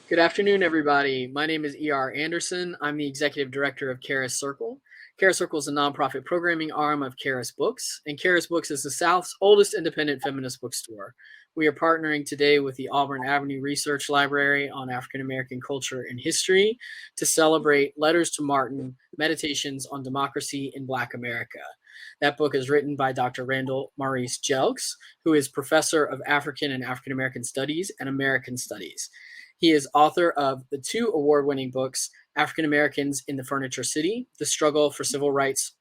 Good afternoon, everybody. My name is E.R. Anderson. I'm the executive director of Charis Circle. Charis Circle is a nonprofit programming arm of Charis Books, and Charis Books is the South's oldest independent feminist bookstore. We are partnering today with the Auburn Avenue Research Library on African American culture and history to celebrate Letters to Martin, Meditations on Democracy in Black America. That book is written by Dr. Randal Maurice Jelks, who is professor of African and African American Studies and American Studies. He is author of the two award-winning books, African Americans in the Furniture City, The Struggle for Civil Rights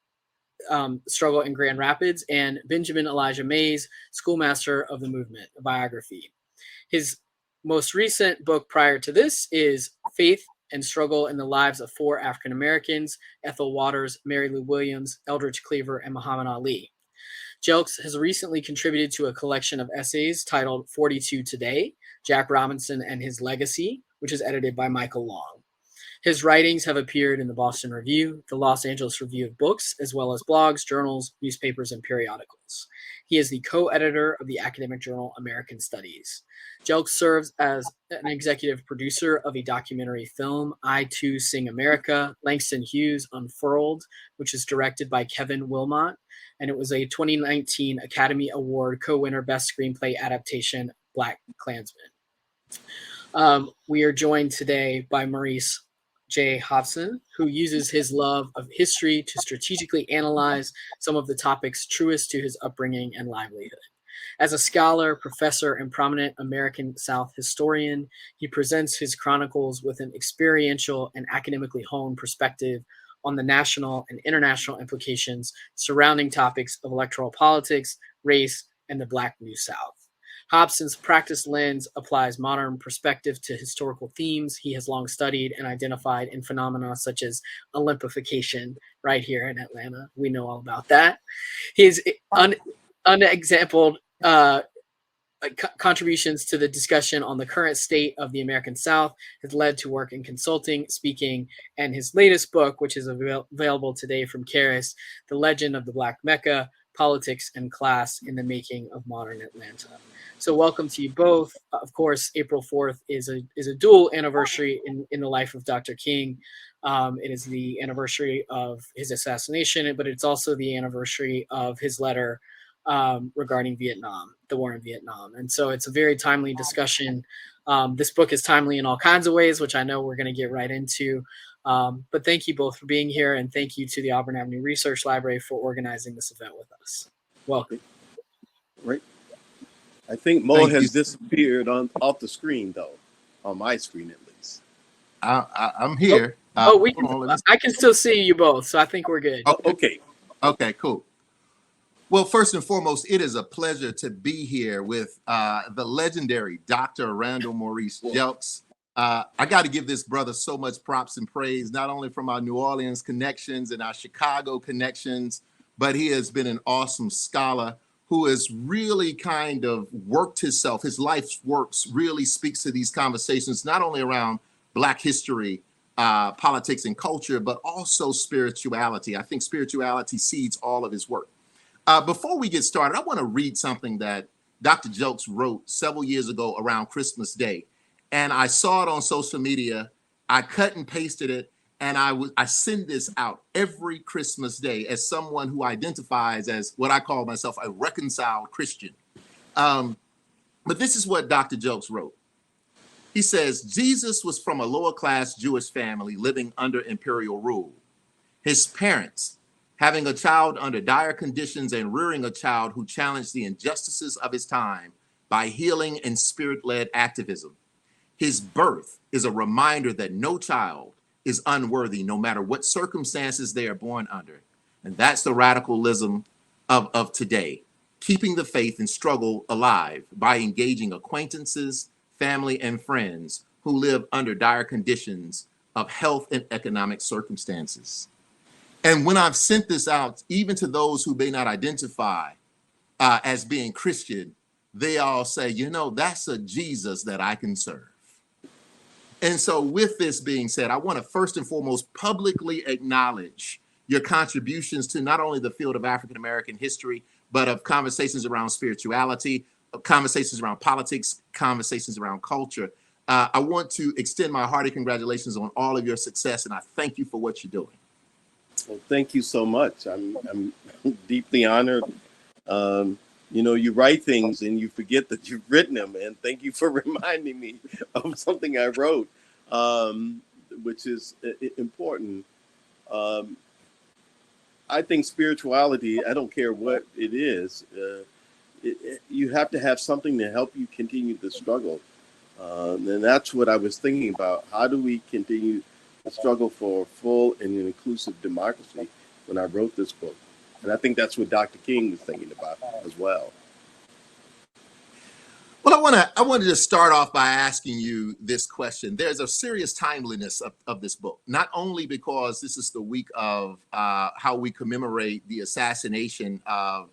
Struggle in Grand Rapids, and Benjamin Elijah Mays, Schoolmaster of the Movement, a biography. His most recent book prior to this is Faith and Struggle in the Lives of Four African Americans, Ethel Waters, Mary Lou Williams, Eldridge Cleaver, and Muhammad Ali. Jelks has recently contributed to a collection of essays titled 42 Today, Jack Robinson and His Legacy, which is edited by Michael Long. His writings have appeared in the Boston Review, the Los Angeles Review of Books, as well as blogs, journals, newspapers, and periodicals. He is the co-editor of the academic journal American Studies. Jelks serves as an executive producer of a documentary film, I Too Sing America, Langston Hughes Unfurled, which is directed by Kevin Wilmot, and it was a 2019 Academy Award co-winner Best Screenplay Adaptation, Black Klansman. We are joined today by Maurice Hobson, who uses his love of history to strategically analyze some of the topics truest to his upbringing and livelihood. As a scholar, professor, and prominent American South historian, he presents his chronicles with an experiential and academically honed perspective on the national and international implications surrounding topics of electoral politics, race, and the Black New South. Hobson's practice lens applies modern perspective to historical themes he has long studied and identified in phenomena such as Olympification right here in Atlanta. We know all about that. His unexampled contributions to the discussion on the current state of the American South has led to work in consulting, speaking, and his latest book, which is available today from Charis, The Legend of the Black Mecca, Politics and Class in the Making of Modern Atlanta. So welcome to you both. Of course, April 4th is a dual anniversary in the life of Dr. King. It is the anniversary of his assassination, but it's also the anniversary of his letter regarding Vietnam, the war in Vietnam. And so it's a very timely discussion. This book is timely in all kinds of ways, which I know we're going to get right into. But thank you both for being here, and thank you to the Auburn Avenue Research Library for organizing this event with us. Welcome. Right. I think Mo has disappeared off the screen, though, on my screen at least. I'm here. I can still see you both, so I think we're good. Okay, cool. Well, first and foremost, it is a pleasure to be here with the legendary Dr. Randal Maurice Jelks. I got to give this brother so much props and praise, not only from our New Orleans connections and our Chicago connections, but he has been an awesome scholar who has really kind of worked himself. His life's works really speaks to these conversations, not only around Black history, politics and culture, but also spirituality. I think spirituality seeds all of his work. Before we get started, I want to read something that Dr. Jelks wrote several years ago around Christmas Day. And I saw it on social media. I cut and pasted it. And I send this out every Christmas Day as someone who identifies as what I call myself a reconciled Christian. But this is what Dr. Jelks wrote. He says, Jesus was from a lower class Jewish family living under imperial rule. His parents, having a child under dire conditions and rearing a child who challenged the injustices of his time by healing and spirit-led activism. His birth is a reminder that no child is unworthy, no matter what circumstances they are born under. And that's the radicalism of today, keeping the faith and struggle alive by engaging acquaintances, family, and friends who live under dire conditions of health and economic circumstances. And when I've sent this out, even to those who may not identify as being Christian, they all say, you know, that's a Jesus that I can serve. And so with this being said, I want to first and foremost publicly acknowledge your contributions to not only the field of African-American history, but of conversations around spirituality, conversations around politics, conversations around culture. I want to extend my hearty congratulations on all of your success, and I thank you for what you're doing. Well, thank you so much. I'm deeply honored. You write things and you forget that you've written them, and thank you for reminding me of something I wrote, which is important. I think spirituality, I don't care what it is, you have to have something to help you continue the struggle. And that's what I was thinking about. How do we continue the struggle for full and an inclusive democracy when I wrote this book? And I think that's what Dr. King was thinking about as well. Well, I want to just start off by asking you this question. There's a serious timeliness of this book, not only because this is the week of how we commemorate the assassination of,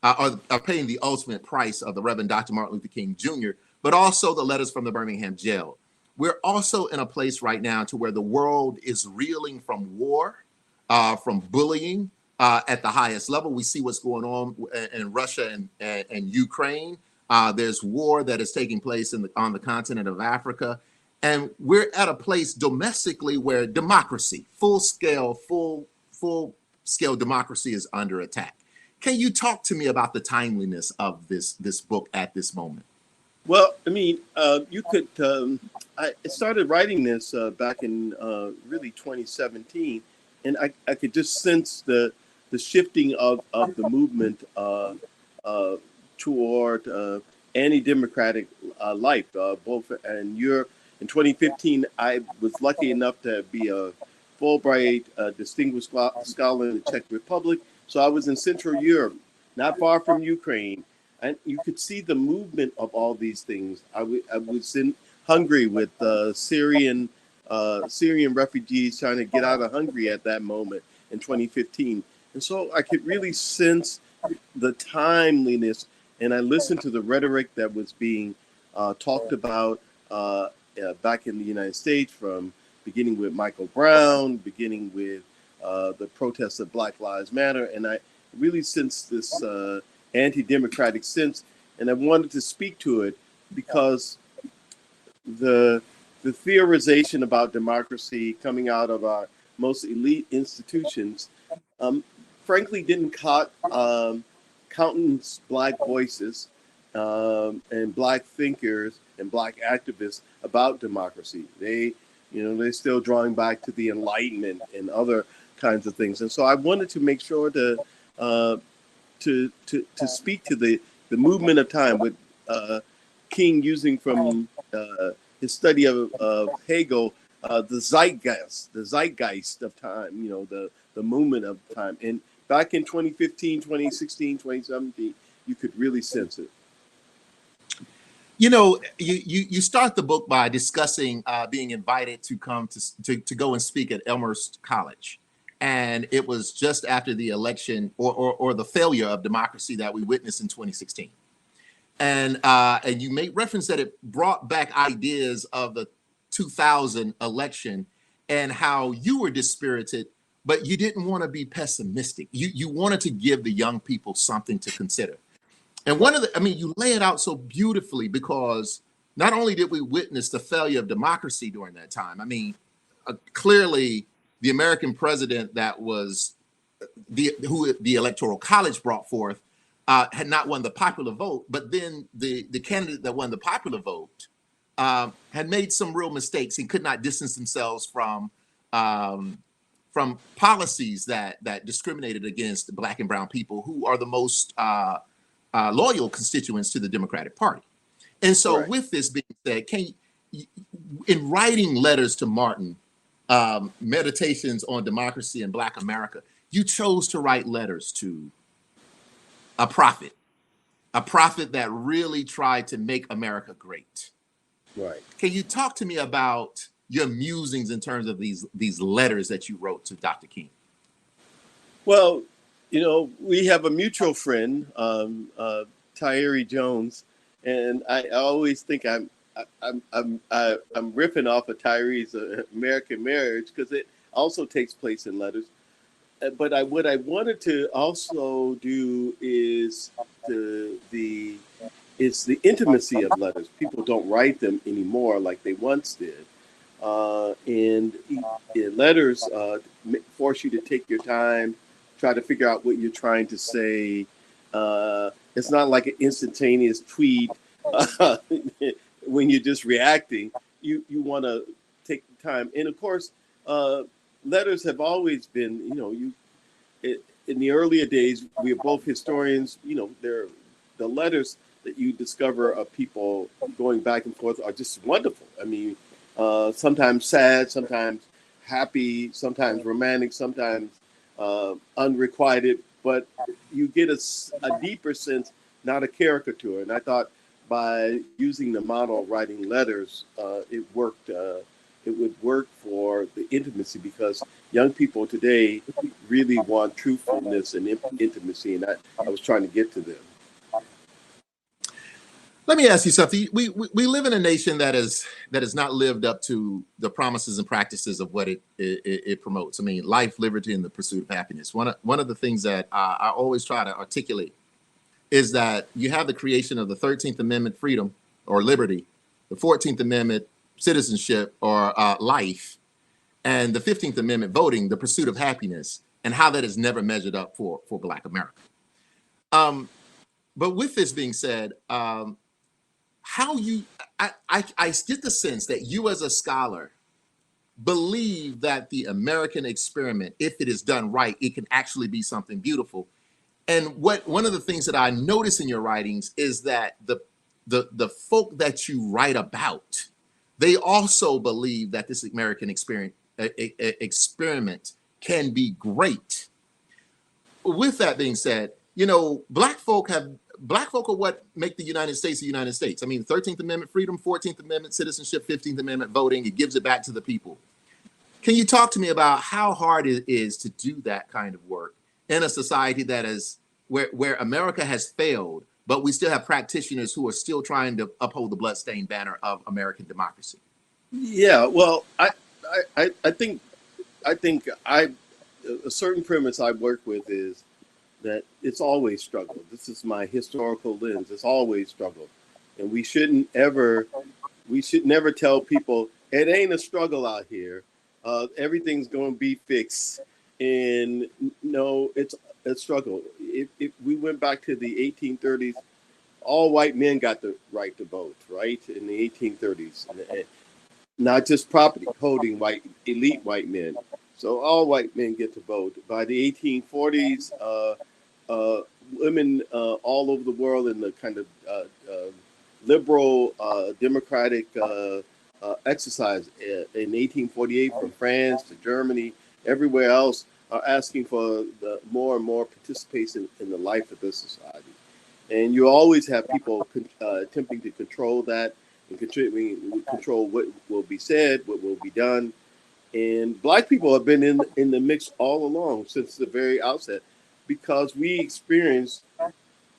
or paying the ultimate price of the Reverend Dr. Martin Luther King Jr., but also the letters from the Birmingham Jail. We're also in a place right now to where the world is reeling from war, from bullying at the highest level. We see what's going on in Russia and Ukraine. There's war that is taking place on the continent of Africa. And we're at a place domestically where democracy, full-scale democracy is under attack. Can you talk to me about the timeliness of this book at this moment? Well, I mean, you could. I started writing this back in really 2017, and I could just sense the shifting of the movement toward anti-democratic life. Both and in 2015, I was lucky enough to be a Fulbright distinguished scholar in the Czech Republic. So I was in Central Europe, not far from Ukraine. And you could see the movement of all these things. I was in Hungary with Syrian refugees trying to get out of Hungary at that moment in 2015. And so I could really sense the timeliness, and I listened to the rhetoric that was being talked about back in the United States, from beginning with Michael Brown, beginning with the protests of Black Lives Matter. And I really sensed this anti-democratic sense, and I wanted to speak to it because the theorization about democracy coming out of our most elite institutions, frankly, didn't countenance Black voices and Black thinkers and Black activists about democracy. They're still drawing back to the Enlightenment and other kinds of things, and so I wanted to make sure to speak to the movement of time, with King using from his study of Hegel, the zeitgeist of time, the movement of time. And back in 2015, 2016, 2017, you could really sense it. You start the book by discussing being invited to come to go and speak at Elmhurst College. And it was just after the election or the failure of democracy that we witnessed in 2016. And you made reference that it brought back ideas of the 2000 election and how you were dispirited, but you didn't want to be pessimistic. You wanted to give the young people something to consider. And you lay it out so beautifully, because not only did we witness the failure of democracy during that time, clearly the American president that was who the Electoral College brought forth had not won the popular vote, but then the candidate that won the popular vote had made some real mistakes and could not distance themselves from policies that discriminated against Black and brown people, who are the most loyal constituents to the Democratic Party. And so, right, with this being said, in writing letters to Martin, Meditations on Democracy in Black America, you chose to write letters to a prophet that really tried to make America great. Right. Can you talk to me about your musings in terms of these letters that you wrote to Dr. King? Well, we have a mutual friend, Tyree Jones, and I always think I'm riffing off of Tyree's American Marriage, because it also takes place in letters. But what I wanted to also do is the it's the intimacy of letters. People don't write them anymore like they once did. Letters force you to take your time, try to figure out what you're trying to say. It's not like an instantaneous tweet when you're just reacting. You want to take time. And of course, letters have always been, in the earlier days, we are both historians. The letters that you discover of people going back and forth are just wonderful. I mean, sometimes sad, sometimes happy, sometimes romantic, sometimes unrequited, but you get a deeper sense, not a caricature. And I thought by using the model of writing letters, it worked. It would work for the intimacy, because young people today really want truthfulness and intimacy, and I was trying to get to them. Let me ask you something. We live in a nation that has not lived up to the promises and practices of what it promotes. I mean, life, liberty, and the pursuit of happiness. One of the things that I always try to articulate is that you have the creation of the 13th Amendment, freedom or liberty, the 14th Amendment, citizenship or life, and the 15th Amendment, voting, the pursuit of happiness, and how that has never measured up for Black America. But with this being said, I get the sense that you as a scholar believe that the American experiment, if it is done right, it can actually be something beautiful. And one of the things that I notice in your writings is that the folk that you write about, they also believe that this American experiment can be great. With that being said, Black folk are what make the United States the United States. I mean, 13th Amendment freedom, 14th Amendment citizenship, 15th Amendment voting, it gives it back to the people. Can you talk to me about how hard it is to do that kind of work in a society that is where America has failed, but we still have practitioners who are still trying to uphold the bloodstained banner of American democracy? Yeah, well, I think a certain premise I work with is that it's always struggle. This is my historical lens. It's always struggle, and we should never tell people it ain't a struggle out here. Everything's going to be fixed, and no, it's a struggle. If we went back to the 1830s, all white men got the right to vote, right, in the 1830s, and not just property holding elite white men. So all white men get to vote. By the 1840s, women all over the world in the kind of liberal democratic exercise in 1848 from France to Germany, everywhere else, are asking for the more and more participation in the life of this society. And you always have people attempting to control that and control what will be said, what will be done. And Black people have been in the mix all along since the very outset, because we experienced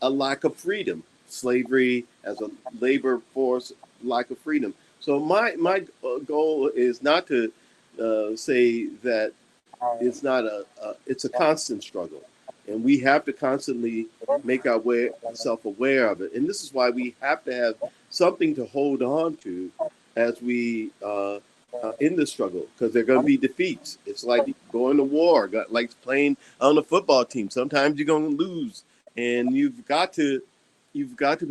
a lack of freedom, slavery as a labor force, lack of freedom. So my goal is not to say that it's not it's a constant struggle, and we have to constantly make ourselves aware of it. And this is why we have to have something to hold on to as we in the struggle, because there are going to be defeats. It's like going to war, like playing on a football team. Sometimes you're going to lose, and you've got to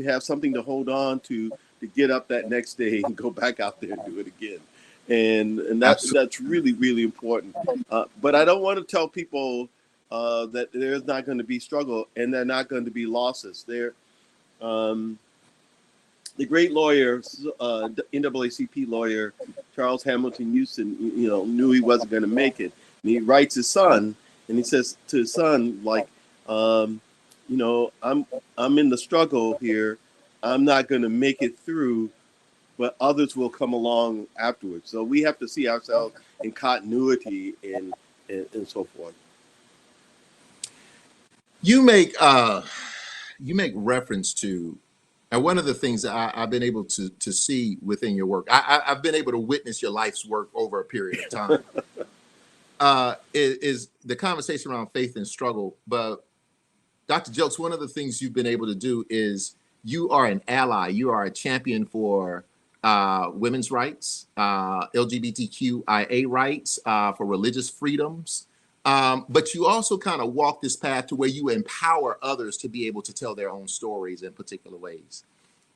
have something to hold on to get up that next day and go back out there and do it again. And that's really, really important. But I don't want to tell people that there's not going to be struggle and there are not going to be losses. The great lawyer, NAACP lawyer, Charles Hamilton Houston, knew he wasn't going to make it. And he writes his son, and he says to his son, like, I'm in the struggle here. I'm not going to make it through, but others will come along afterwards. So we have to see ourselves in continuity and so forth. You make reference to, and one of the things that I've been able to see within your work, I've been able to witness your life's work over a period of time, is the conversation around faith and struggle. But Dr. Jelks, one of the things you've been able to do is you are an ally. You are a champion for women's rights, LGBTQIA rights, for religious freedoms. But you also kind of walk this path to where you empower others to be able to tell their own stories in particular ways.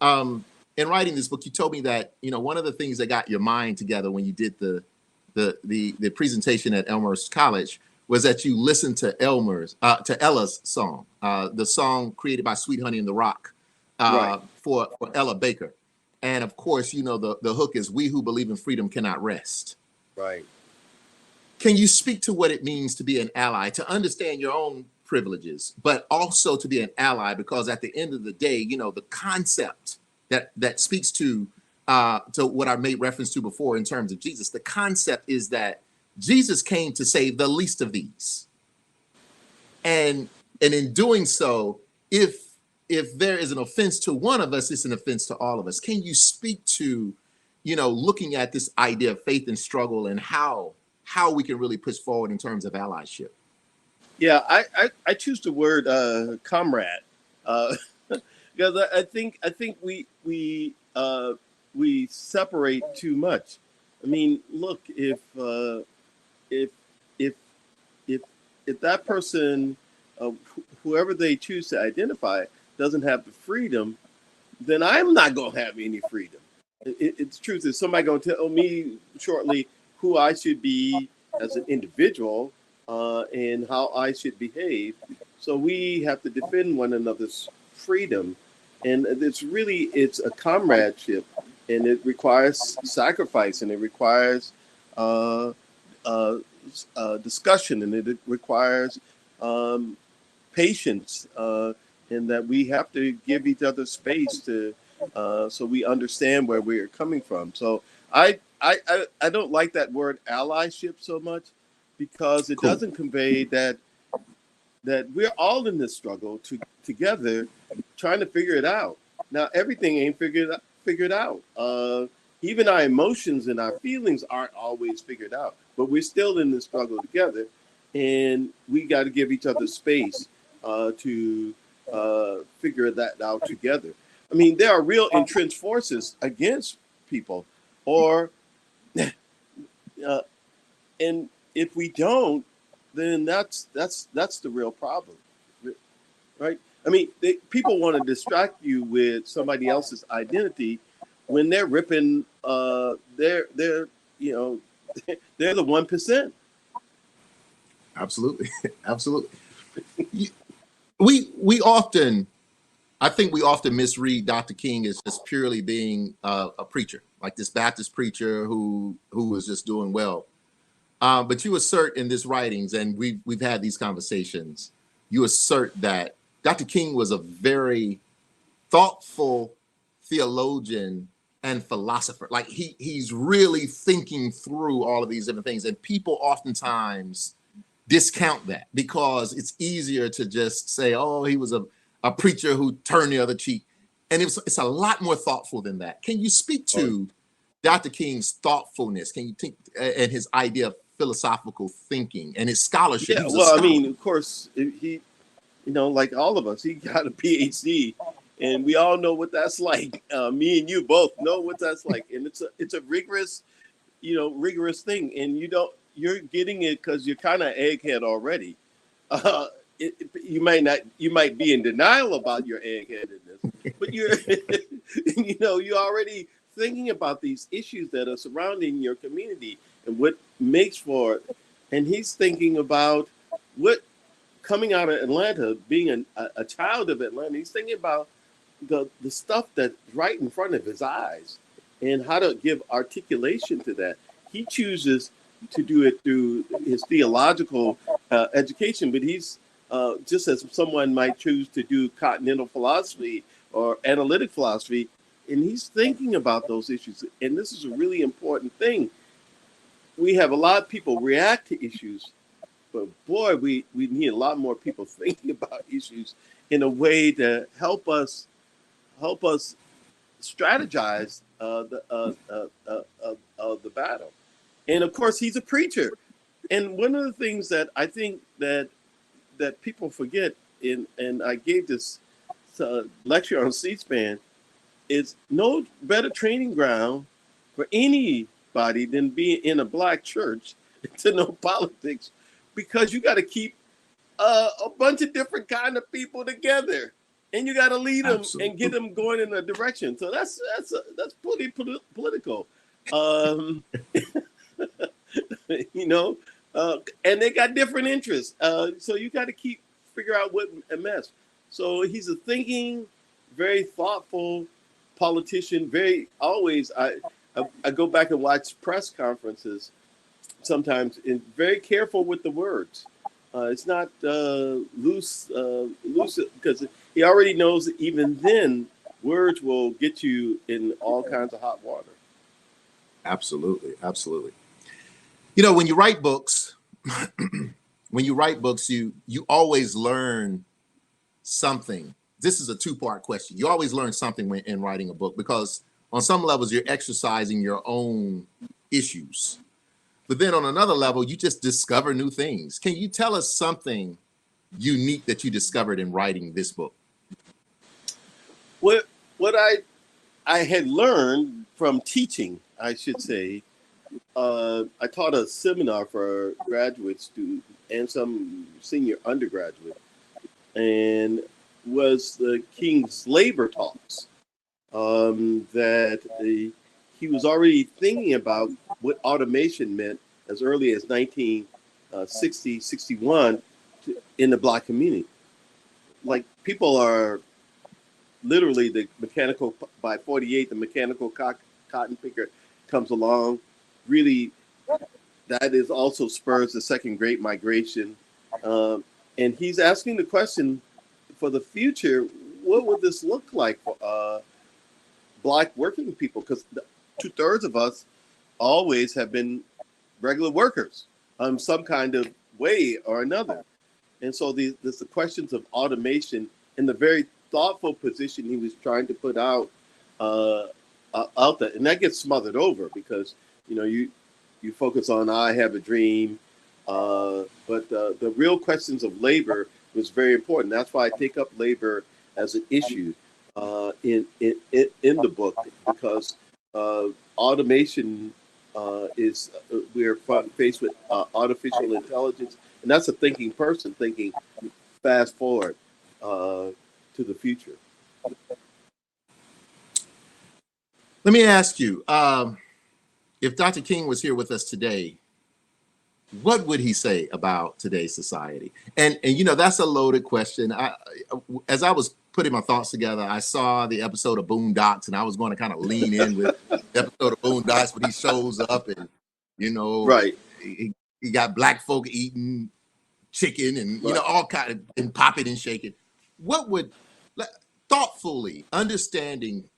In writing this book, you told me that, you know, one of the things that got your mind together when you did the presentation at Elmhurst College was that you listened to Ella's song, the song created by Sweet Honey and the Rock, Right. for Ella Baker. And of course, you know, the hook is, "We who believe in freedom cannot rest." Right. Can you speak to what it means to be an ally, to understand your own privileges, but also to be an ally? Because at the end of the day, you know, the concept that speaks to what I made reference to before in terms of Jesus, the concept is that Jesus came to save the least of these. And in doing so, if there is an offense to one of us, it's an offense to all of us. Can you speak to, you know, looking at this idea of faith and struggle and how we can really push forward in terms of allyship? Yeah, I choose the word comrade, because I think we separate too much. I mean, look, if that person, whoever they choose to identify, doesn't have the freedom, then I'm not going to have any freedom. It's truth. Is somebody going to tell me shortly who I should be as an individual and how I should behave? So we have to defend one another's freedom, and it's a comradeship, and it requires sacrifice, and it requires discussion, and it requires patience, and that we have to give each other space to so we understand where we are coming from. So I don't like that word allyship so much, because it doesn't convey that we're all in this struggle together, trying to figure it out. Now everything ain't figured out. Even our emotions and our feelings aren't always figured out, but we're still in this struggle together, and we got to give each other space to figure that out together. I mean, there are real entrenched forces against people, or and if we don't, then that's the real problem, right? I mean, people want to distract you with somebody else's identity when they're ripping they're you know they're the 1%. Absolutely. Absolutely. I think we often misread Dr. King as just purely being a preacher, like this Baptist preacher who was just doing well. But you assert in this writings, and we've had these conversations, you assert that Dr. King was a very thoughtful theologian and philosopher. Like he's really thinking through all of these different things, and people oftentimes discount that because it's easier to just say, "Oh, he was a preacher who turned the other cheek," and it's a lot more thoughtful than that. Can you speak to Dr. King's thoughtfulness? Can you think and his idea of philosophical thinking and his scholarship? Yeah, well, I mean, of course, he, you know, like all of us, he got a PhD, and we all know what that's like. Me and you both know what that's like, and it's a rigorous, rigorous thing, and you're getting it because you're kind of egghead already. You might be in denial about your eggheadedness, but you're you're already thinking about these issues that are surrounding your community and what makes for it. And he's thinking about what, coming out of Atlanta, being a child of Atlanta, he's thinking about the stuff that's right in front of his eyes and how to give articulation to that. He chooses to do it through his theological education, but he's just as someone might choose to do continental philosophy or analytic philosophy, and he's thinking about those issues. And this is a really important thing. We have a lot of people react to issues, but boy, we need a lot more people thinking about issues in a way to help us strategize the battle. And of course, he's a preacher. And one of the things that I think that people forget, and I gave this lecture on C-SPAN, is no better training ground for anybody than being in a black church to know politics, because you got to keep a bunch of different kind of people together, and you got to lead them and get them going in a direction. So that's pretty political, you know. And they got different interests, so you got to figure out what a mess. So he's a thinking, very thoughtful politician. I go back and watch press conferences sometimes, and very careful with the words. It's not loose, because he already knows that even then words will get you in all kinds of hot water. Absolutely, absolutely. You know, when you write books, you always learn something. This is a two-part question. You always learn something when in writing a book, because on some levels you're exercising your own issues. But then on another level, you just discover new things. Can you tell us something unique that you discovered in writing this book? What I had learned from teaching, I should say, I taught a seminar for graduate students and some senior undergraduate, and was the King's labor talks, that he was already thinking about what automation meant as early as 1960, 61 in the black community. Like, people are literally by 48, the mechanical cotton picker comes along. Really, that is also spurs the second Great Migration. And he's asking the question, for the future, what would this look like for black working people? Because 2/3 of us always have been regular workers, some kind of way or another. And so the questions of automation and the very thoughtful position he was trying to put out there, and that gets smothered over because, you know, you focus on I have a dream, but the real questions of labor was very important. That's why I take up labor as an issue in the book, because automation is we're faced with artificial intelligence, and that's a thinking person thinking fast forward to the future. Let me ask you, if Dr. King was here with us today, what would he say about today's society? And you know, that's a loaded question. As I was putting my thoughts together, I saw the episode of Boondocks, and I was going to kind of lean in with the episode of Boondocks when he shows up, and, you know, right, he got black folk eating chicken and, you know, all kind of, and popping and shaking. What would, thoughtfully understanding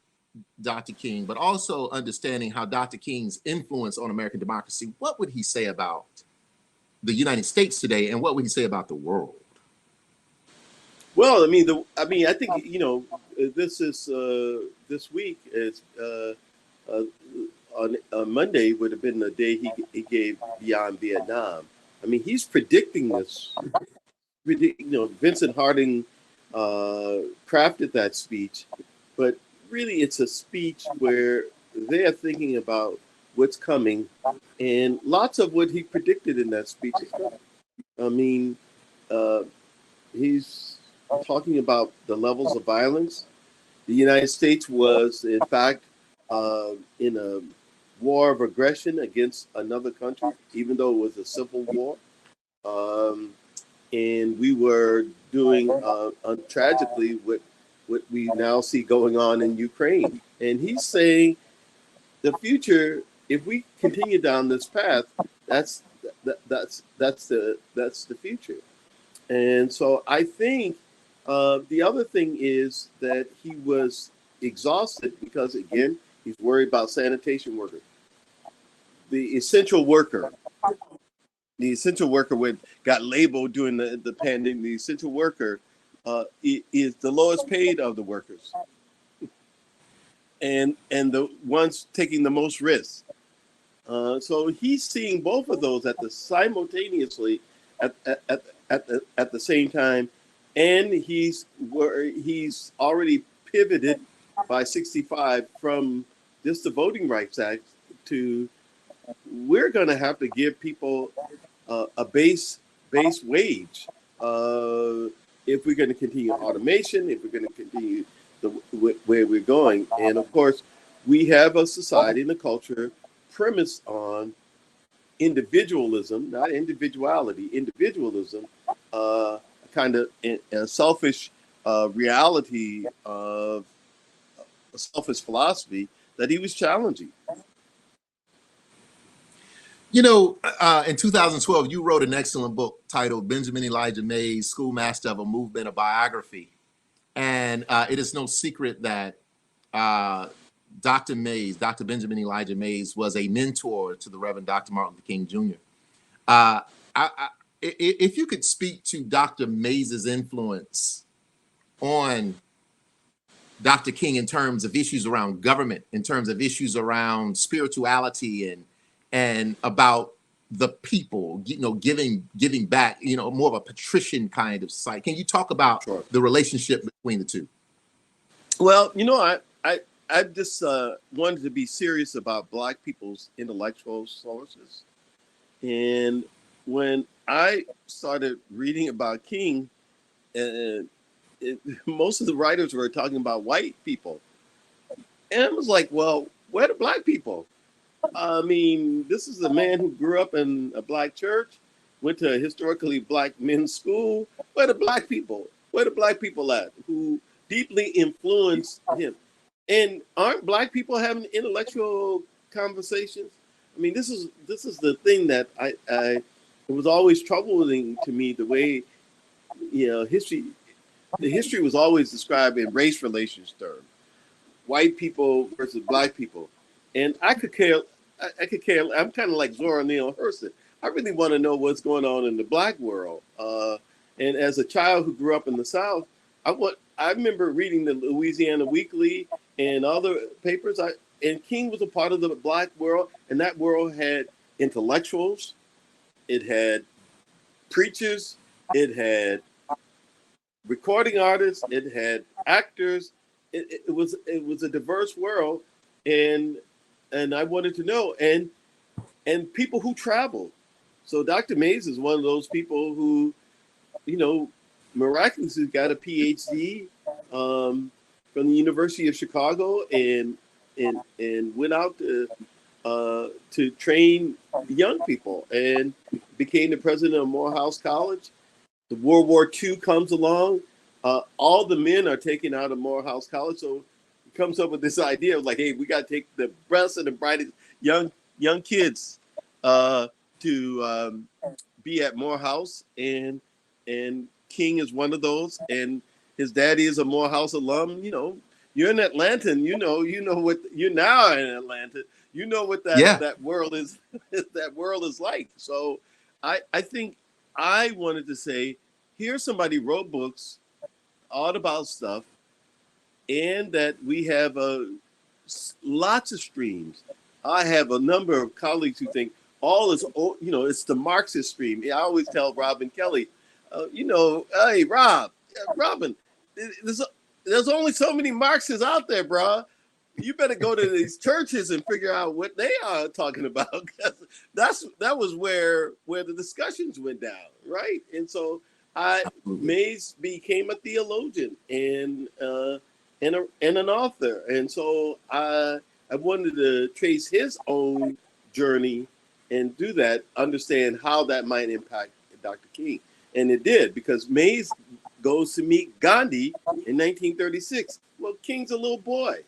Dr. King, but also understanding how Dr. King's influence on American democracy, what would he say about the United States today, and what would he say about the world? Well, I mean, I think, you know, this week is on Monday would have been the day he gave Beyond Vietnam. I mean, he's predicting this. You know, Vincent Harding crafted that speech, but really it's a speech where they are thinking about what's coming, and lots of what he predicted in that speech is coming. I mean, he's talking about the levels of violence. The United States was, in fact, in a war of aggression against another country, even though it was a civil war. And we were doing, tragically, what we now see going on in Ukraine. And he's saying the future, if we continue down this path, that's the future. And so I think the other thing is that he was exhausted because, again, he's worried about sanitation workers. The essential worker got labeled during the pandemic. The essential worker is the lowest paid of the workers, and the ones taking the most risks. So he's seeing both of those simultaneously at the same time, and he's already pivoted by 65 from just the Voting Rights Act to we're going to have to give people a base wage if we're going to continue automation, if we're going to continue the where we're going. And of course, we have a society and a culture premised on individualism, not individuality, individualism, kind of a selfish reality of a selfish philosophy that he was challenging. You know, in 2012, you wrote an excellent book titled Benjamin Elijah Mays, Schoolmaster of a Movement, a Biography. And it is no secret that Dr. Benjamin Elijah Mays, was a mentor to the Reverend Dr. Martin Luther King Jr. If you could speak to Dr. Mays's influence on Dr. King in terms of issues around government, in terms of issues around spirituality and about the people, you know, giving back, you know, more of a patrician kind of society. Can you talk about the relationship between the two? Well, you know, I just wanted to be serious about Black people's intellectual sources. And when I started reading about King, most of the writers were talking about white people. And I was like, well, where are the Black people? I mean, this is a man who grew up in a Black church, went to a historically Black men's school. Where are the Black people? Where are the Black people at who deeply influenced him? And aren't Black people having intellectual conversations? I mean, this is the thing that it was always troubling to me, the way, you know, the history was always described in race relations terms, white people versus Black people. And I could care, I'm kind of like Zora Neale Hurston. I really want to know what's going on in the Black world. And as a child who grew up in the South, I remember reading the Louisiana Weekly and other papers. And King was a part of the Black world, and that world had intellectuals, it had preachers, it had recording artists, it had actors. It was a diverse world, and I wanted to know, and people who traveled. So Dr. Mays is one of those people who, you know, miraculously got a PhD from the University of Chicago and went out to train young people and became the president of Morehouse College. The World War II comes along. All the men are taken out of Morehouse College. So he comes up with this idea of like, hey, we got to take the best and the brightest young kids to be at Morehouse. And King is one of those. And his daddy is a Morehouse alum. You know, you're in Atlanta, and you know what you're now in Atlanta. You know what that world is. That world is like. So I think I wanted to say, here somebody wrote books all about stuff, and that we have lots of streams. I have a number of colleagues who think all is, you know, it's the Marxist stream. I always tell Robin Kelly, you know, hey, Robin, there's only so many Marxists out there, bro. You better go to these churches and figure out what they are talking about. That was where the discussions went down, right? And so Mays became a theologian and an author, and so I wanted to trace his own journey and do that, understand how that might impact Dr. King, and it did, because Mays goes to meet Gandhi in 1936. Well, King's a little boy.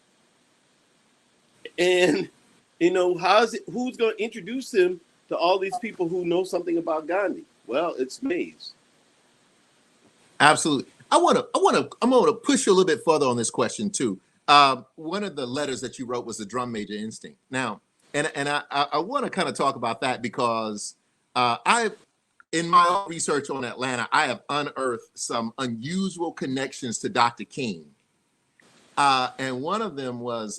And, you know, who's going to introduce him to all these people who know something about Gandhi? Well, it's Mays. Absolutely. I'm going to push you a little bit further on this question too. One of the letters that you wrote was the drum major instinct. Now, and I want to kind of talk about that because in my own research on Atlanta, I have unearthed some unusual connections to Dr. King. And one of them was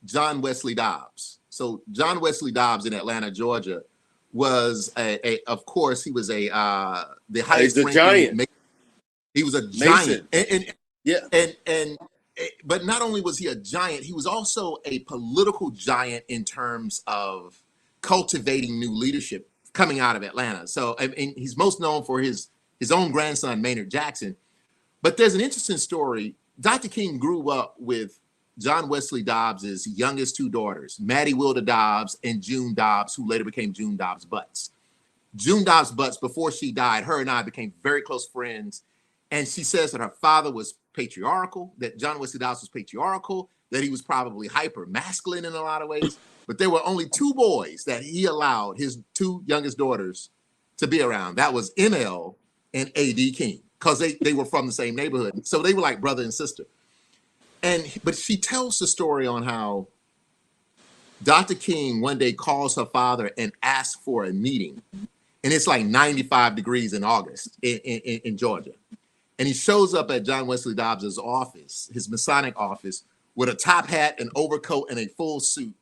John Wesley Dobbs. So John Wesley Dobbs in Atlanta, Georgia, was of course, he was the highest ranking giant. He was a giant. Mason. And but not only was he a giant, he was also a political giant in terms of cultivating new leadership coming out of Atlanta. So, and he's most known for his own grandson, Maynard Jackson. But there's an interesting story. Dr. King grew up with John Wesley Dobbs's youngest two daughters, Maddie Wilda Dobbs and June Dobbs, who later became June Dobbs Butts. June Dobbs Butts, before she died, her and I became very close friends. And she says that her father was patriarchal, that John Wesley Dobbs was patriarchal, that he was probably hyper masculine in a lot of ways. But there were only two boys that he allowed his two youngest daughters to be around. That was ML and AD King, because they were from the same neighborhood. So they were like brother and sister. But she tells the story on how Dr. King one day calls her father and asks for a meeting. And it's like 95 degrees in August in Georgia. And he shows up at John Wesley Dobbs's office, his Masonic office, with a top hat, an overcoat, and a full suit.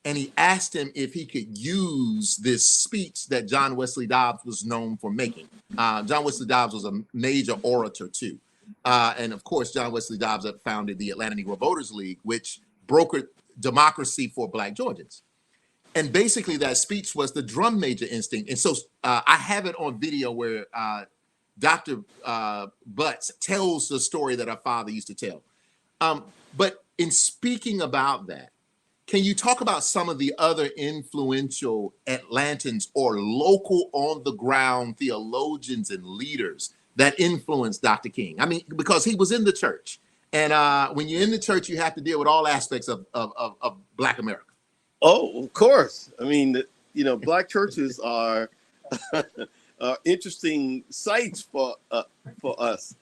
And he asked him if he could use this speech that John Wesley Dobbs was known for making. John Wesley Dobbs was a major orator too. And of course, John Wesley Dobbs had founded the Atlanta Negro Voters League, which brokered democracy for Black Georgians. And basically that speech was the drum major instinct. And so I have it on video where Dr. Butts tells the story that our father used to tell. But in speaking about that, can you talk about some of the other influential Atlantans or local on the ground theologians and leaders that influenced Dr. King? I mean, because he was in the church. And when you're in the church, you have to deal with all aspects of Black America. Oh, of course. I mean, Black churches are interesting sites for us.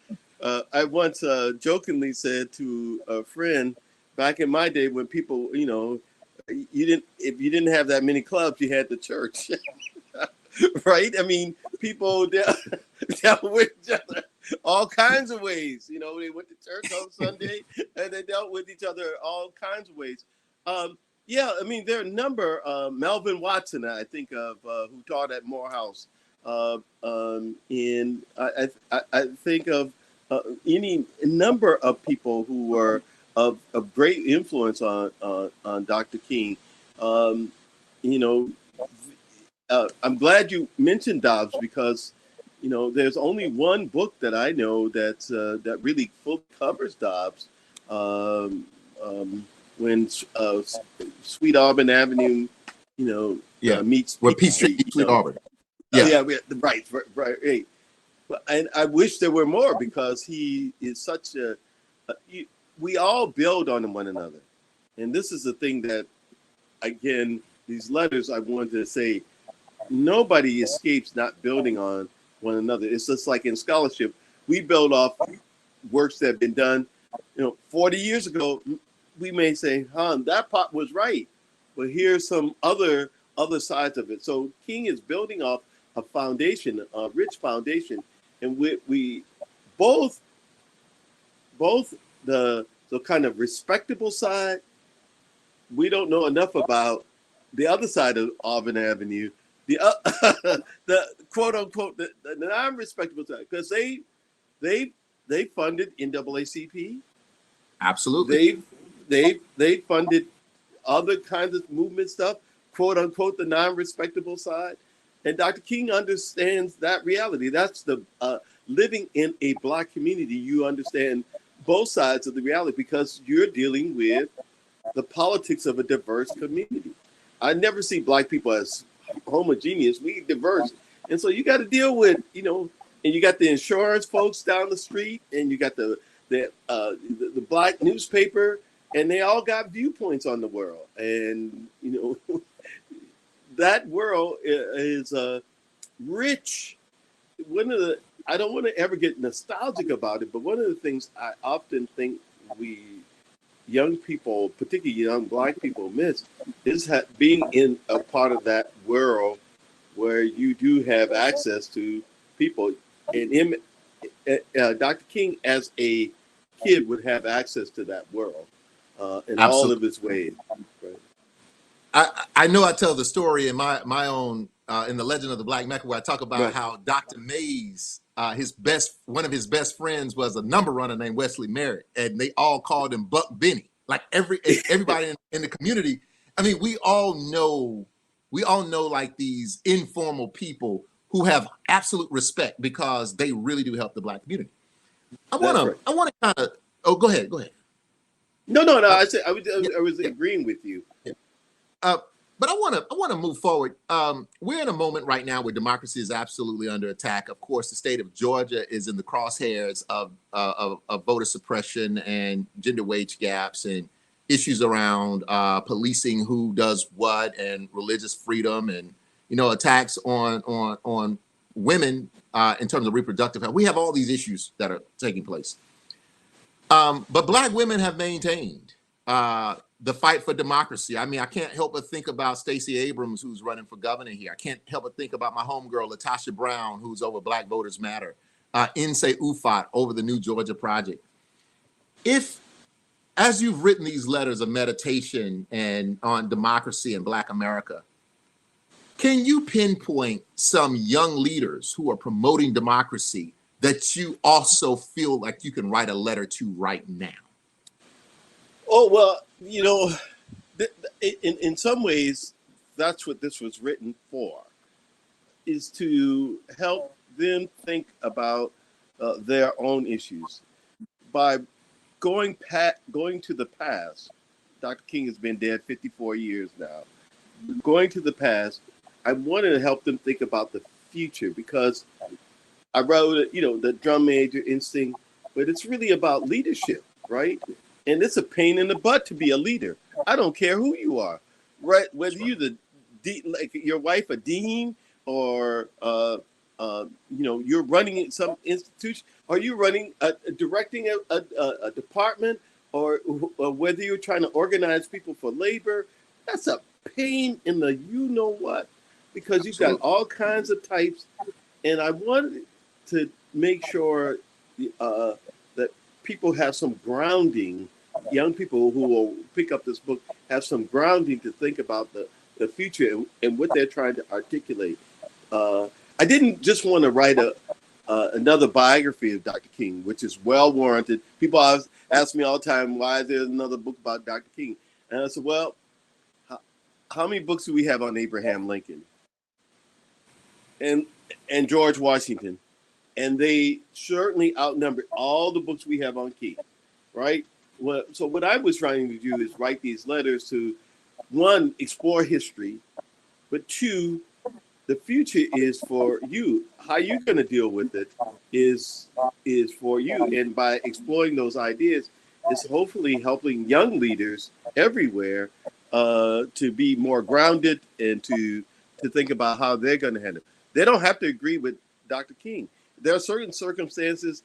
I once jokingly said to a friend, back in my day when people, if you didn't have that many clubs, you had the church, right? I mean, people dealt with each other all kinds of ways. They went to church on Sunday and they dealt with each other all kinds of ways. Yeah, I mean, there are a number. Melvin Watson, I think of, who taught at Morehouse. And I think of any number of people who were of great influence on Dr. King. I'm glad you mentioned Dobbs because, there's only one book that I know that really fully covers Dobbs. When Sweet Auburn Avenue, meets where Peachtree Sweet Auburn. Right. Hey. And I wish there were more because he is such we all build on one another. And this is the thing that, again, these letters I wanted to say, nobody escapes not building on one another. It's just like in scholarship, we build off works that have been done, 40 years ago. We may say, that part was right, but here's some other sides of it. So King is building off a foundation, a rich foundation, and we both the kind of respectable side. We don't know enough about the other side of Auburn Avenue, the quote unquote the non-respectable side, because they funded NAACP. Absolutely. They funded other kinds of movement stuff, quote unquote, the non-respectable side. And Dr. King understands that reality. That's the living in a Black community. You understand both sides of the reality because you're dealing with the politics of a diverse community. I never see Black people as homogeneous. We diverse. And so you got to deal with, and you got the insurance folks down the street, and you got the Black newspaper, and they all got viewpoints on the world. And, that world is rich. I don't want to ever get nostalgic about it, but one of the things I often think we young people, particularly young Black people, miss is being in a part of that world where you do have access to people. And Dr. King, as a kid, would have access to that world in all of its ways. Right? I know I tell the story in my own in the Legend of the Black Mecca where I talk about how Dr. Mays one of his best friends was a number runner named Wesley Merritt, and they all called him Buck Benny. Like everybody in the community. I mean, we all know like these informal people who have absolute respect because they really do help the Black community. I want to kind of. Oh, go ahead. No. I was agreeing with you. But I want to move forward. We're in a moment right now where democracy is absolutely under attack. Of course, the state of Georgia is in the crosshairs of voter suppression and gender wage gaps and issues around policing who does what and religious freedom and attacks on women in terms of reproductive health. We have all these issues that are taking place. But Black women have maintained the fight for democracy. I mean, I can't help but think about Stacey Abrams, who's running for governor here. I can't help but think about my homegirl, Latasha Brown, who's over Black Voters Matter, Nse Ufot over the New Georgia Project. If, as you've written these letters of meditation and on democracy in Black America, can you pinpoint some young leaders who are promoting democracy that you also feel like you can write a letter to right now? Oh, well, in some ways, that's what this was written for, is to help them think about their own issues. By going to the past, Dr. King has been dead 54 years now. Going to the past, I wanted to help them think about the future because I wrote, the drum major instinct, but it's really about leadership, right? And it's a pain in the butt to be a leader. I don't care who you are, right? Whether you're like your wife, a dean, or you're running some institution, or you're running, directing a department, or whether you're trying to organize people for labor. That's a pain in the what, because you've got all kinds of types, and I wanted to make sure that people have some grounding. Young people who will pick up this book have some grounding to think about the future and what they're trying to articulate. I didn't just want to write another biography of Dr. King, which is well warranted. People ask me all the time, why is there another book about Dr. King? And I said, well, how many books do we have on Abraham Lincoln and George Washington? And they certainly outnumber all the books we have on King, right? Well, so what I was trying to do is write these letters to, one, explore history, but two, the future is for you. How you're going to deal with it is for you. And by exploring those ideas, it's hopefully helping young leaders everywhere to be more grounded and to think about how they're going to handle it. They don't have to agree with Dr. King. There are certain circumstances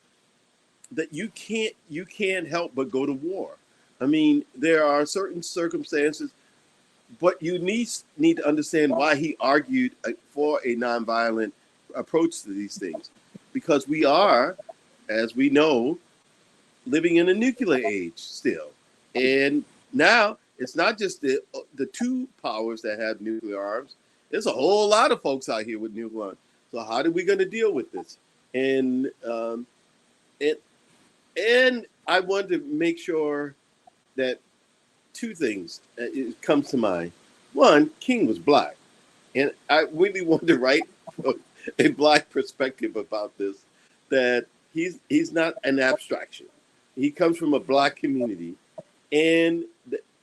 that you can't help but go to war. I mean, there are certain circumstances, but you need to understand why he argued for a nonviolent approach to these things, because we are, as we know, living in a nuclear age still, and now it's not just the two powers that have nuclear arms. There's a whole lot of folks out here with nuclear arms. So how are we going to deal with this? And I wanted to make sure that two things it comes to mind. One, King was Black, and I really wanted to write a Black perspective about this. That he's not an abstraction. He comes from a Black community, and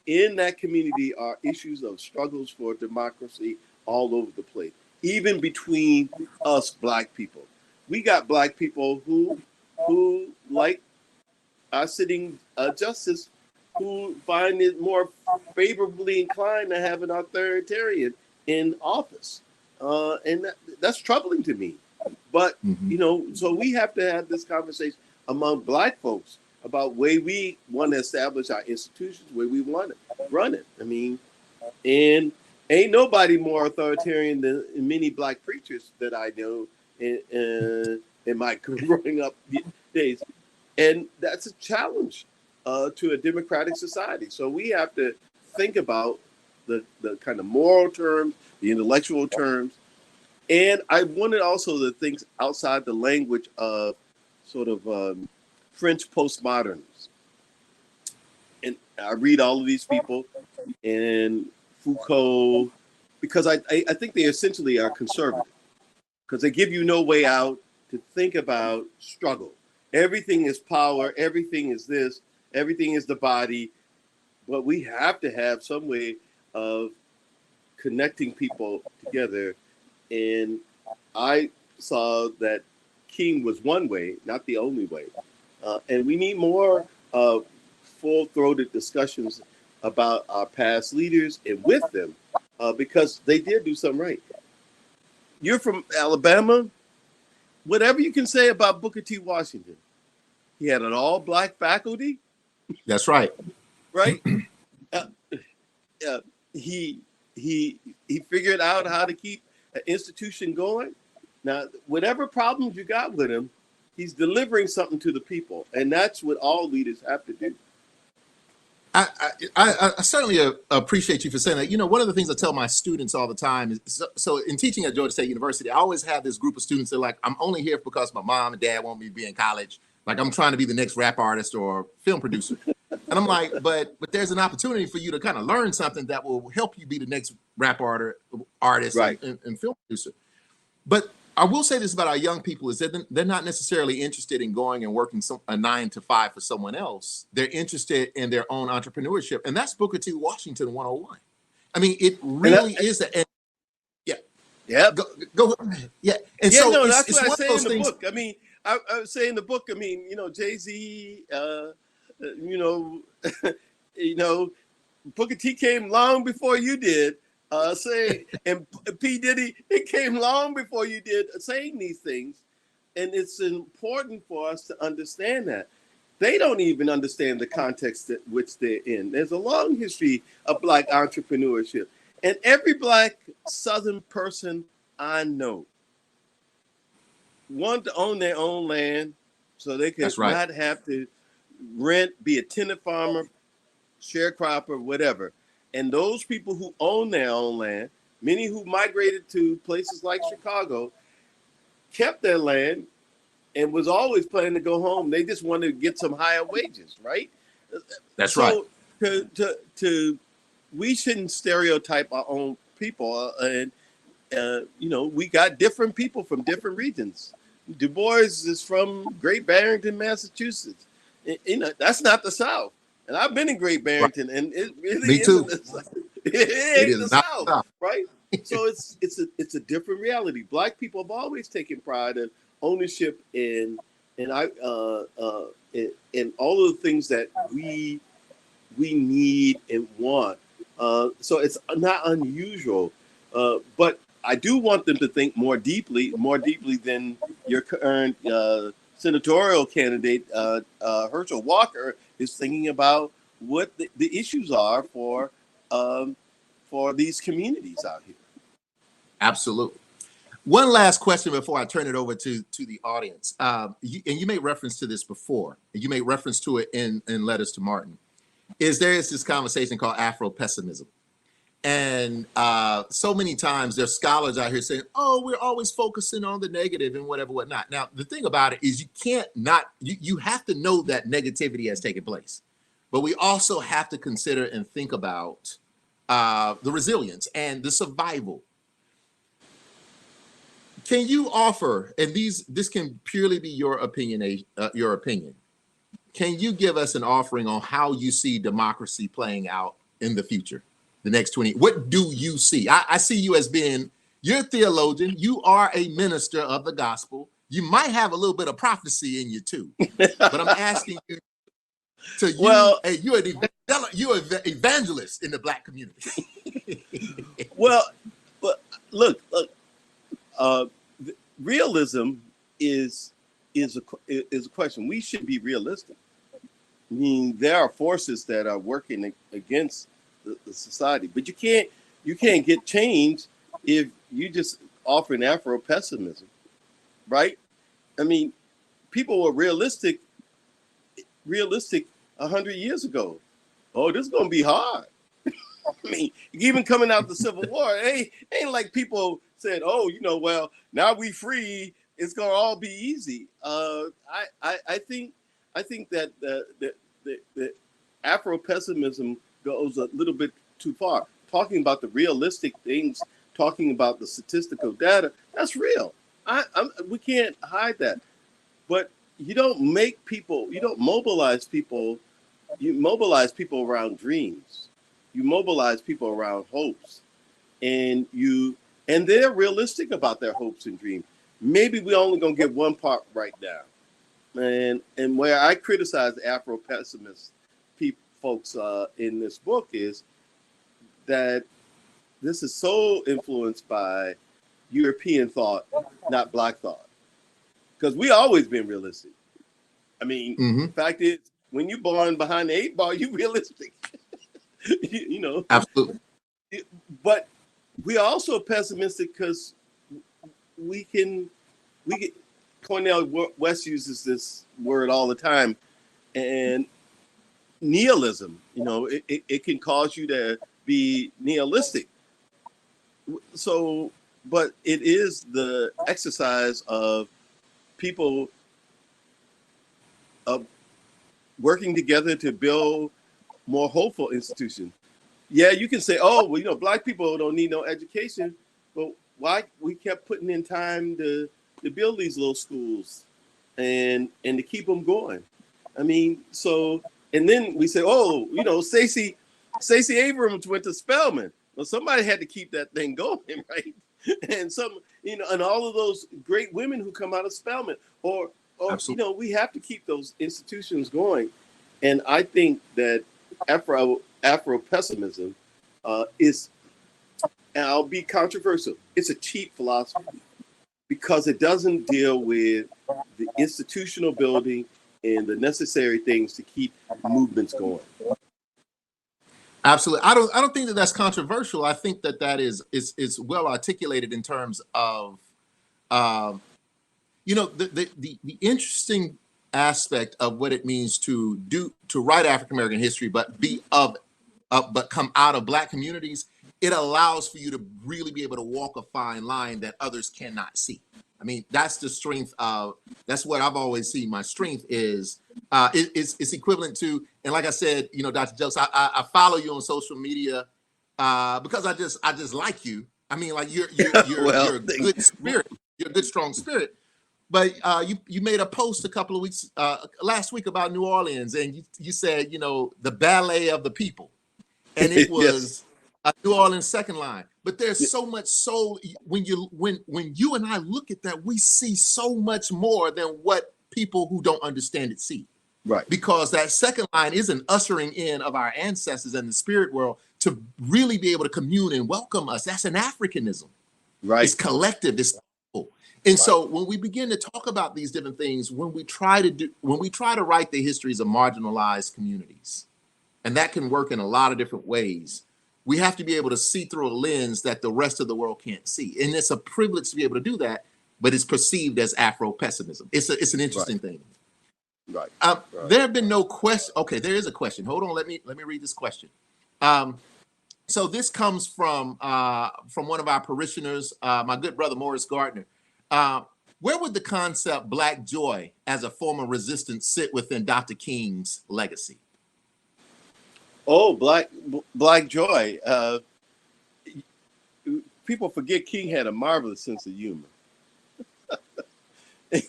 in that community are issues of struggles for democracy all over the place, even between us Black people. We got Black people who like our sitting justice, who find it more favorably inclined to have an authoritarian in office. And that's troubling to me. But, so we have to have this conversation among Black folks about way we want to establish our institutions, way we want to run it. I mean, and ain't nobody more authoritarian than many Black preachers that I know in my growing up days. And that's a challenge to a democratic society. So we have to think about the kind of moral terms, the intellectual terms, And I wanted also to think outside the language of sort of French postmoderns. And I read all of these people and Foucault, because I think they essentially are conservative, because they give you no way out to think about struggle. Everything is power, everything is this, everything is the body, but we have to have some way of connecting people together. And I saw that King was one way, not the only way. And we need more full-throated discussions about our past leaders and with them, because they did do something right. You're from Alabama. Whatever you can say about Booker T. Washington, he had an all-black faculty. That's right. Right? He figured out how to keep an institution going. Now, whatever problems you got with him, he's delivering something to the people, and that's what all leaders have to do. I certainly appreciate you for saying that. You know, one of the things I tell my students all the time is, so in teaching at Georgia State University, I always have this group of students that are like, I'm only here because my mom and dad want me to be in college. Like, I'm trying to be the next rap artist or film producer. And I'm like, but there's an opportunity for you to kind of learn something that will help you be the next rap artist Right. and film producer. But I will say this about our young people is that they're not necessarily interested in going and working a 9 to 5 for someone else. They're interested in their own entrepreneurship. And that's Booker T. Washington 101. I mean, it really is. Yeah. Go ahead. Yeah. And yeah, so no, it's, that's it's what I one say of those in the things. book. I mean, I would say in the book, I mean, you know, Jay-Z, you know, Booker T came long before you did. And P. Diddy, it came long before you did saying these things. And it's important for us to understand that. They don't even understand the context that which they're in. There's a long history of Black entrepreneurship. And every Black Southern person I know want to own their own land so they can not have to rent, be a tenant farmer, sharecropper, whatever. And those people who own their own land, many who migrated to places like Chicago, kept their land and was always planning to go home. They just wanted to get some higher wages, right? That's right. So we shouldn't stereotype our own people. And, you know, we got different people from different regions. Du Bois is from Great Barrington, Massachusetts. You know, that's not the South. And I've been in Great Barrington, and it really isn't. It ain't the South, right? So it's a different reality. Black people have always taken pride in ownership in all of the things that we need and want. So it's not unusual, but I do want them to think more deeply than your current senatorial candidate, Herschel Walker, is thinking about what the issues are for these communities out here. Absolutely. One last question before I turn it over to the audience. You made reference to this before. You made reference to it in Letters to Martin. There is this conversation called Afropessimism. And so many times there's scholars out here saying, oh, we're always focusing on the negative and whatnot. Now, the thing about it is you have to know that negativity has taken place. But we also have to consider and think about the resilience and the survival. Can you offer, and this can purely be your opinion, can you give us an offering on how you see democracy playing out in the future? The next 20, what do you see? I see you as being, you're a theologian, you are a minister of the gospel. You might have a little bit of prophecy in you too, but I'm asking you you're an evangelist in the Black community. Well, but look, realism is a question. We should be realistic. I mean, there are forces that are working against the society, but you can't get change if you just offer an Afropessimism, right? I mean, people were realistic 100 years ago. Oh, this is gonna be hard. I mean, even coming out the Civil War, ain't like people said, "Oh, well, now we free. It's gonna all be easy." I think that the Afropessimism goes a little bit too far. Talking about the realistic things, talking about the statistical data, that's real. We can't hide that. But you don't mobilize people. You mobilize people around dreams. You mobilize people around hopes, and they're realistic about their hopes and dreams. Maybe we're only gonna get one part right now, and where I criticize the Afro-pessimist folks in this book is that this is so influenced by European thought, not Black thought, because we always been realistic. I mean, the fact is, when you're born behind the 8 ball, you're realistic. Absolutely. But we're also pessimistic because we get, Cornel West uses this word all the time, and nihilism, it can cause you to be nihilistic. So, but it is the exercise of people working together to build more hopeful institutions. Yeah, you can say, "Oh, well, Black people don't need no education," but why we kept putting in time to build these little schools and to keep them going? I mean, so, and then we say, "Oh, Stacey Abrams went to Spelman." Well, somebody had to keep that thing going, right? And and all of those great women who come out of Spelman, or we have to keep those institutions going. And I think that Afro-pessimism is, and I'll be controversial, it's a cheap philosophy because it doesn't deal with the institutional building and the necessary things to keep movements going. Absolutely. I don't think that that's controversial. I think that is well articulated in terms of the interesting aspect of what it means to write African American history, but but come out of Black communities. It allows for you to really be able to walk a fine line that others cannot see. I mean, that's the strength of. That's what I've always seen. My strength is it's equivalent to, and like I said, Dr. Jelks, I follow you on social media because I just like you. I mean, like you're a good spirit. You're a good, strong spirit. But you made a post a couple of weeks last week about New Orleans, and you said, the ballet of the people, and it was a New Orleans second line. But there's so much soul when you and I look at that, we see so much more than what people who don't understand it see. Right. Because that second line is an ushering in of our ancestors and the spirit world to really be able to commune and welcome us. That's an Africanism. Right. It's collective. It's people. And so when we begin to talk about these different things, when we try to write the histories of marginalized communities, and that can work in a lot of different ways, we have to be able to see through a lens that the rest of the world can't see. And it's a privilege to be able to do that, but it's perceived as Afro-pessimism. It's an interesting thing. Right. There have been no question. Okay, there is a question. Hold on. Let me read this question. So this comes from one of our parishioners, my good brother Morris Gardner. Where would the concept Black joy as a form of resistance sit within Dr. King's legacy? Oh, Black joy. People forget King had a marvelous sense of humor. I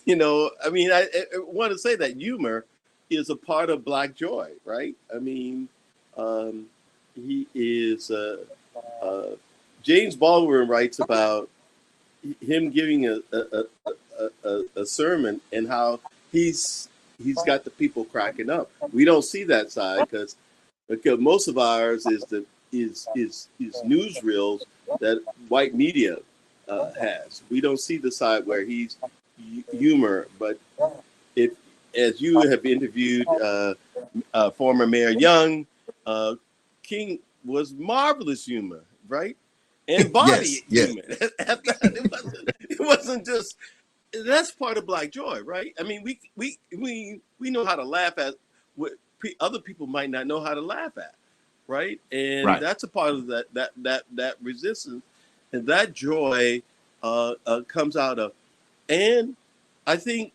mean, I want to say that humor is a part of Black joy, right? I mean, he is. James Baldwin writes about him giving a sermon and how he's got the people cracking up. We don't see that side because most of ours is newsreels that white media has. We don't see the side where he's humor. But as you have interviewed former Mayor Young, King was marvelous humor, right? And body humor. It wasn't just. That's part of Black joy, right? I mean, we know how to laugh at what other people might not know how to laugh at, right? And that's a part of that resistance, and that joy comes out of. And I think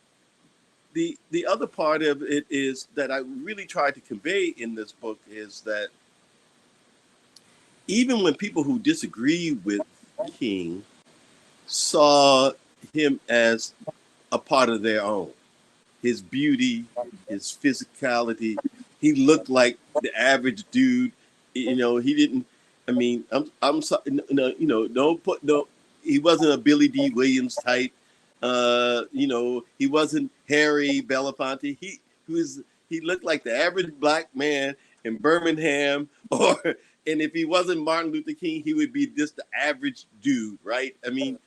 the other part of it is that I really tried to convey in this book is that even when people who disagree with King saw him as a part of their own, his beauty, his physicality, he looked like the average dude. You know, he didn't. I mean, I'm sorry, no, you know, don't put no. He wasn't a Billy D. Williams type. You know, he wasn't Harry Belafonte. He looked like the average black man in Birmingham, and if he wasn't Martin Luther King, he would be just the average dude, right? I mean,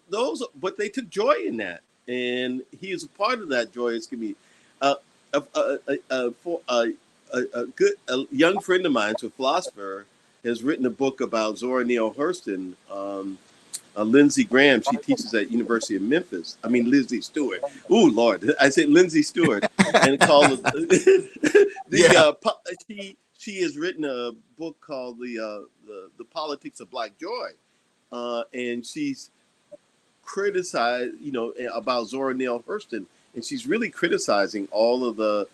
but they took joy in that, and he is a part of that joyous community. A young friend of mine, a philosopher, has written a book about Zora Neale Hurston. Lindsey Graham, she teaches at University of Memphis. I mean, Lindsey Stewart. Ooh, Lord, I said Lindsey Stewart, and called she has written a book called the Politics of Black Joy, and she's criticized, you know, about Zora Neale Hurston, and she's really criticizing all of the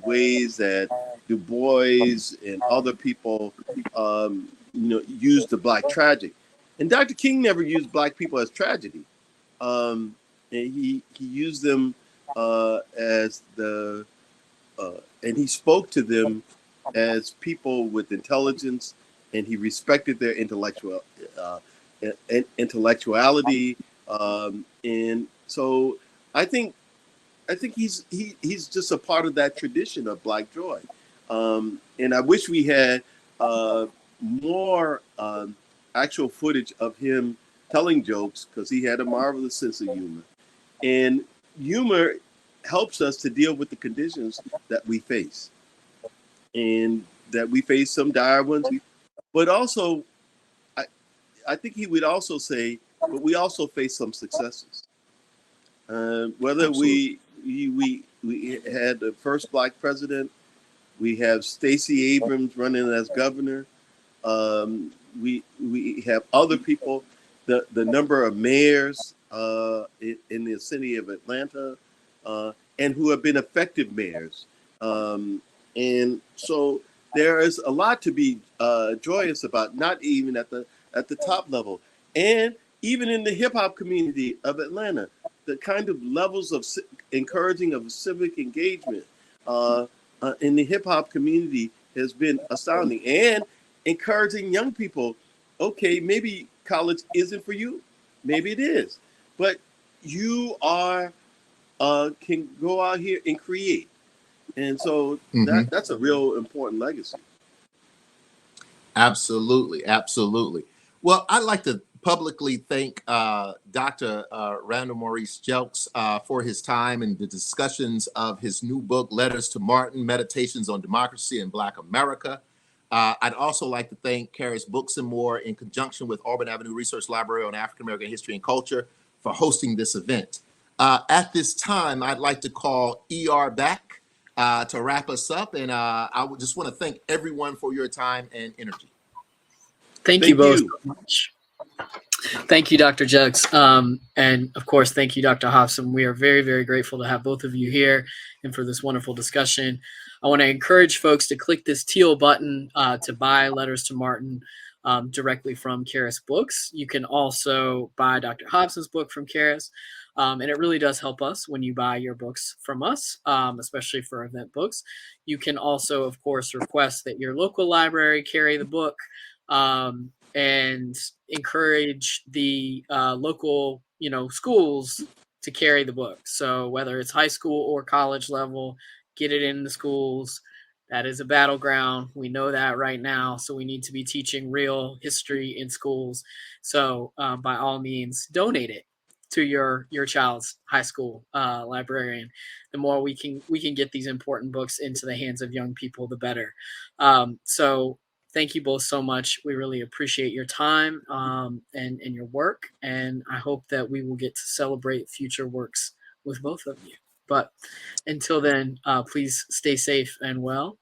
ways that Du Bois and other people, you know, used the Black tragedy. And Dr. King never used Black people as tragedy. And he used them as and he spoke to them as people with intelligence, and he respected their intellectuality. And so I think he's just a part of that tradition of Black joy. And I wish we had more actual footage of him telling jokes, because he had a marvelous sense of humor. And humor helps us to deal with the conditions that we face, and that we face some dire ones. But also, I think he would also say, but we also face some successes. Whether we had the first Black president, we have Stacey Abrams running as governor. We have other people. The number of mayors in the city of Atlanta, and who have been effective mayors. And so there is a lot to be joyous about, not even at the top level, and even in the hip hop community of Atlanta, the kind of levels of encouraging of civic engagement in the hip hop community has been astounding, and encouraging young people. Okay, maybe college isn't for you, maybe it is, but you can go out here and create. And so that's a real important legacy. Absolutely, absolutely. Well, I'd like to publicly thank Dr. Randal Maurice Jelks for his time and the discussions of his new book, Letters to Martin, Meditations on Democracy in Black America. I'd also like to thank Charis Books and More, in conjunction with Auburn Avenue Research Library on African American History and Culture, for hosting this event. At this time, I'd like to call ER back to wrap us up, and I would just want to thank everyone for your time and energy. Thank you both so much. Thank you, Dr. Jelks. And of course, thank you, Dr. Hobson. We are very, very grateful to have both of you here and for this wonderful discussion. I want to encourage folks to click this teal button to buy Letters to Martin directly from Charis Books. You can also buy Dr. Hobson's book from Charis. And it really does help us when you buy your books from us, especially for event books. You can also, of course, request that your local library carry the book, and encourage the local, schools to carry the book. So whether it's high school or college level, get it in the schools. That is a battleground. We know that right now. So we need to be teaching real history in schools. So by all means, donate it to your child's high school librarian. The more we can get these important books into the hands of young people, the better. So thank you both so much. We really appreciate your time and your work. And I hope that we will get to celebrate future works with both of you. But until then, please stay safe and well,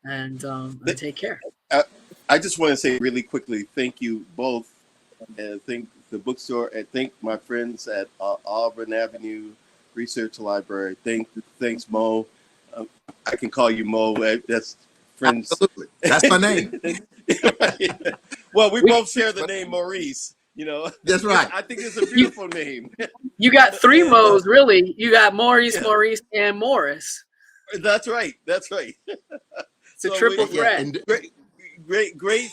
and take care. I just want to say really quickly, thank you both and thank the bookstore, and thank my friends at Auburn Avenue Research Library. Thanks, Mo. I can call you Mo. That's friends. Absolutely. That's my name. Well, we both share the name Maurice. That's right. I think it's a beautiful name. You got three And, Mo's, really. You got Maurice, yeah. Maurice, and Morris. That's right. That's right. It's a triple threat. and Great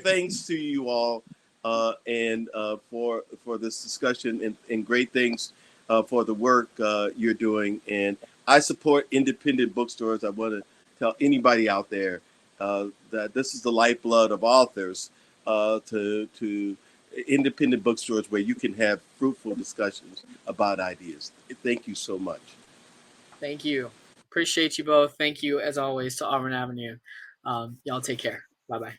thanks to you all, and for this discussion, and great thanks for the work you're doing. And I support independent bookstores. I want to tell anybody out there that this is the lifeblood of authors, to independent bookstores where you can have fruitful discussions about ideas. Thank you so much. Thank you. Appreciate you both. Thank you, as always, to Auburn Avenue. Y'all take care. Bye-bye.